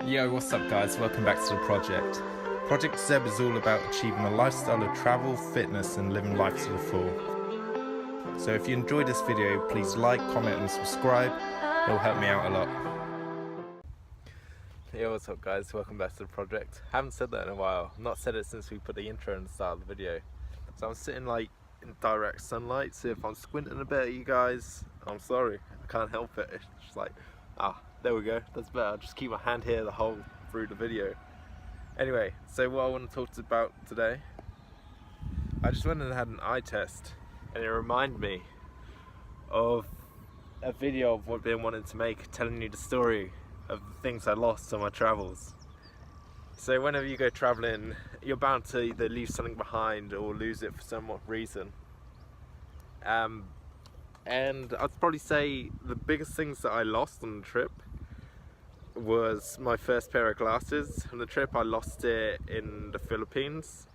Yo, what's up guys? Welcome back to the project. Project Zeb is all about achieving a lifestyle of travel, fitness and living life to the full. So if you enjoyed this video, please like, comment and subscribe. It'll help me out a lot. Yo, what's up guys? Welcome back to the project. Haven't said that in a while. Not said it since we put the intro in the start of the video. So I'm sitting like in direct sunlight, so if I'm squinting a bit at you guys, I'm sorry. I can't help it. It's just like, there we go, that's better. I'll just keep my hand here the whole through the video. Anyway, so what I want to talk about today, I just went and had an eye test and it reminded me of a video of what I've been wanting to make, telling you the story of the things I lost on my travels. So whenever you go traveling, you're bound to either leave something behind or lose it for some reason. And I'd probably say the biggest things that I lost on the trip was my first pair of glasses. On the trip I lost it in the Philippines,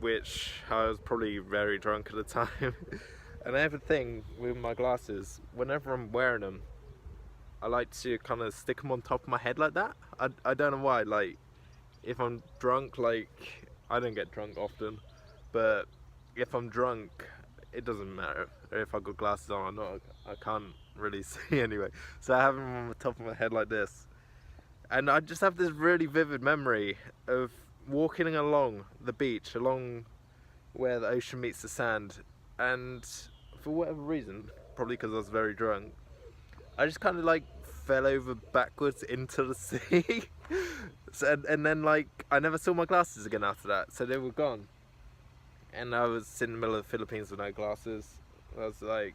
which I was probably very drunk at the time. And I have a thing with my glasses, whenever I'm wearing them, I like to kind of stick them on top of my head like that. I don't know why, like if I'm drunk, like I don't get drunk often, but if I'm drunk it doesn't matter if I've got glasses on or not, I can't really see anyway. So I have them on the top of my head like this. And I just have this really vivid memory of walking along the beach, along where the ocean meets the sand. And for whatever reason, probably because I was very drunk, I just kind of like fell over backwards into the sea. And then like, I never saw my glasses again after that. So they were gone. And I was in the middle of the Philippines with no glasses. I was like,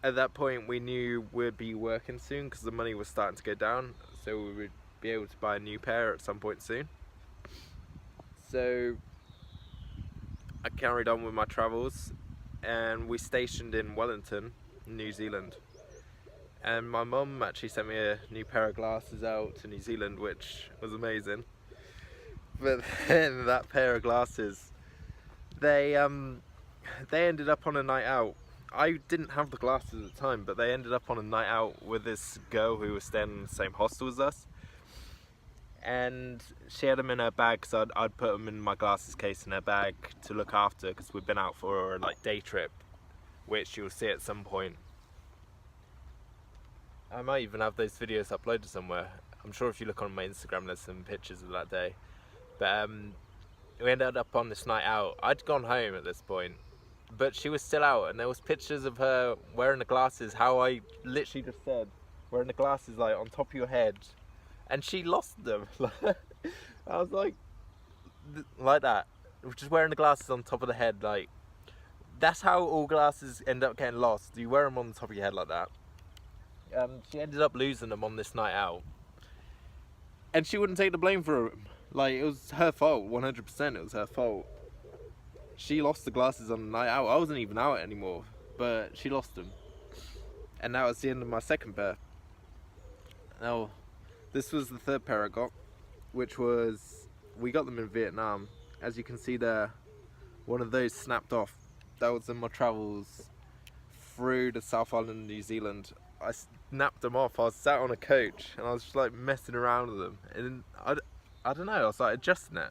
at that point we knew we'd be working soon because the money was starting to go down, so we would be able to buy a new pair at some point soon. So I carried on with my travels and we stationed in Wellington, New Zealand. And my mum actually sent me a new pair of glasses out to New Zealand, which was amazing. But then that pair of glasses, they ended up on a night out. I didn't have the glasses at the time, but they ended up on a night out with this girl who was staying in the same hostel as us. And she had them in her bag, because I'd put them in my glasses case in her bag to look after, because we'd been out for a like day trip, which you'll see at some point. I might even have those videos uploaded somewhere. I'm sure if you look on my Instagram there's some pictures of that day. But we ended up on this night out. I'd gone home at this point, but she was still out, and there was pictures of her wearing the glasses, how I literally just said, wearing the glasses like on top of your head, and she lost them. I was like that, just wearing the glasses on top of the head. Like, that's how all glasses end up getting lost. You wear them on the top of your head like that. She ended up losing them on this night out, and she wouldn't take the blame for them. Like, it was her fault, 100% it was her fault. She lost the glasses on the night out. I wasn't even out anymore, but she lost them. And that was the end of my second pair. Now, this was the third pair I got, which was, we got them in Vietnam. As you can see there, one of those snapped off. That was in my travels through the South Island of New Zealand. I snapped them off. I was sat on a coach and I was just like messing around with them. And I don't know, I was like adjusting it,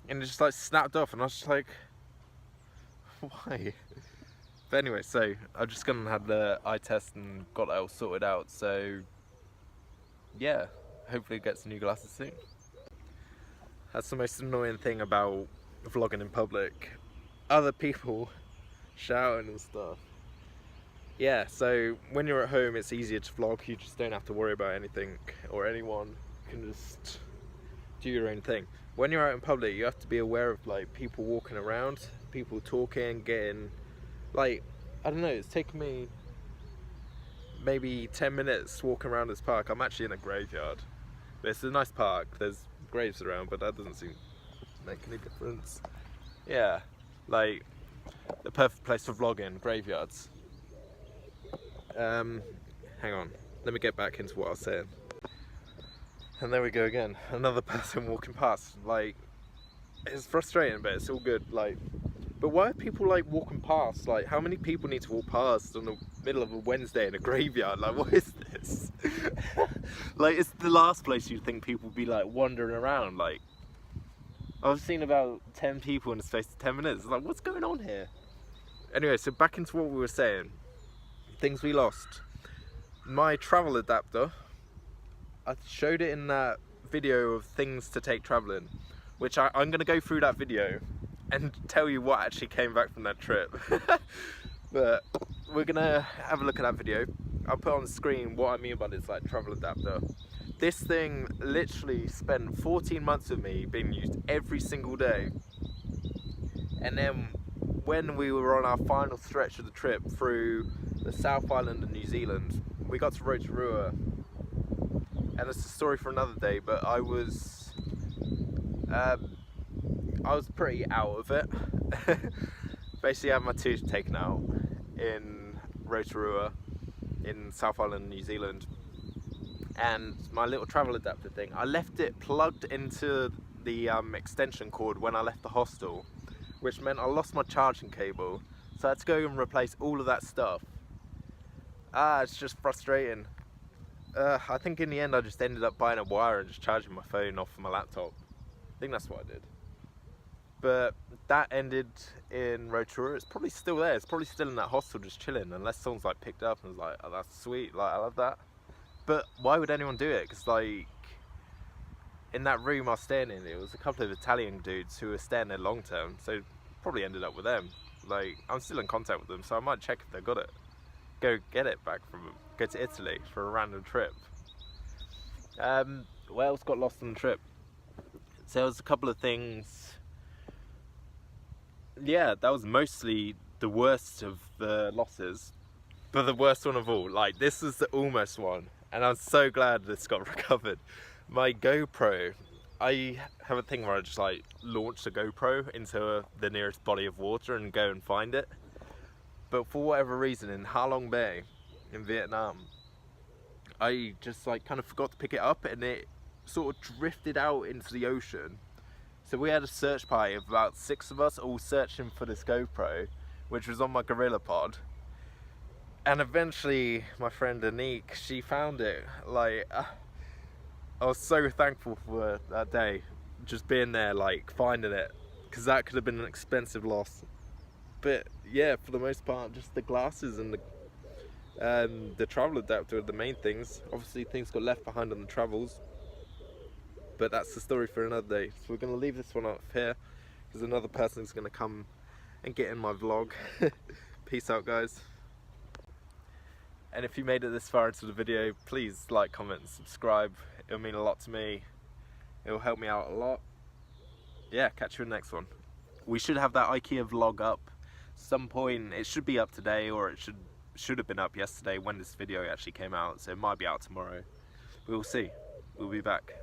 and it just like snapped off, and I was just like, why? But anyway, so I just gone and had the eye test and got that all sorted out. So yeah, hopefully get some new glasses soon. That's the most annoying thing about vlogging in public, other people shouting and stuff. Yeah, so when you're at home it's easier to vlog. You just don't have to worry about anything or anyone. You can just do your own thing. When you're out in public you have to be aware of like people walking around, people talking, getting like, I don't know, it's taken me maybe 10 minutes walking around this park. I'm actually in a graveyard, but it's a nice park, there's graves around, but that doesn't seem to make any difference. Yeah, like the perfect place for vlogging, graveyards. Hang on, let me get back into what I was saying. And there we go again, another person walking past. Like, it's frustrating, but it's all good. Like, but why are people like walking past? Like, how many people need to walk past on the middle of a Wednesday in a graveyard? Like, what is this? this. Like, it's the last place you'd think people would be like wandering around. Like, I've seen about 10 people in the space of 10 minutes. Like, what's going on here? Anyway, so back into what we were saying. Things we lost. My travel adapter, I showed it in that video of things to take traveling, which I'm going to go through that video and tell you what actually came back from that trip. But we're going to have a look at that video. I'll put on the screen what I mean by this like travel adapter. This thing literally spent 14 months with me, being used every single day. And then when we were on our final stretch of the trip through the South Island of New Zealand, we got to Rotorua, and it's a story for another day, but I was pretty out of it. Basically I had my tooth taken out in Rotorua in South Island, New Zealand, and my little travel adapter thing, I left it plugged into the extension cord when I left the hostel, which meant I lost my charging cable, so I had to go and replace all of that stuff. It's just frustrating. I think in the end I just ended up buying a wire and just charging my phone off of my laptop. I think that's what I did. But that ended in Rotorua. It's probably still there. It's probably still in that hostel just chilling, unless someone's like picked up and was like, oh, that's sweet, like I love that. But why would anyone do it? Because like in that room I was staying in, it was a couple of Italian dudes who were staying there long term, so probably ended up with them. Like, I'm still in contact with them, so I might check if they got it. Go get it back from them. Go to Italy for a random trip. What else got lost on the trip? So there was a couple of things. Yeah, that was mostly the worst of the losses, but the worst one of all. Like, this was the almost one, and I'm so glad this got recovered. My GoPro, I have a thing where I just like launch the GoPro into the nearest body of water and go and find it. But for whatever reason, in Ha Long Bay in Vietnam, I just like kind of forgot to pick it up, and it sort of drifted out into the ocean. So we had a search party of about 6 of us all searching for this GoPro, which was on my GorillaPod. And eventually my friend Anik, she found it. Like, I was so thankful for that day, just being there, like finding it, because that could have been an expensive loss. But yeah, for the most part, just the glasses and the travel adapter are the main things. Obviously things got left behind on the travels, but that's the story for another day. So we're going to leave this one up here, because another person is going to come and get in my vlog. Peace out, guys. And if you made it this far into the video, please like, comment and subscribe. It'll mean a lot to me. It'll help me out a lot. Yeah, catch you in the next one. We should have that IKEA vlog up some point. It should be up today, or it should have been up yesterday when this video actually came out, so it might be out tomorrow. We'll see. We'll be back.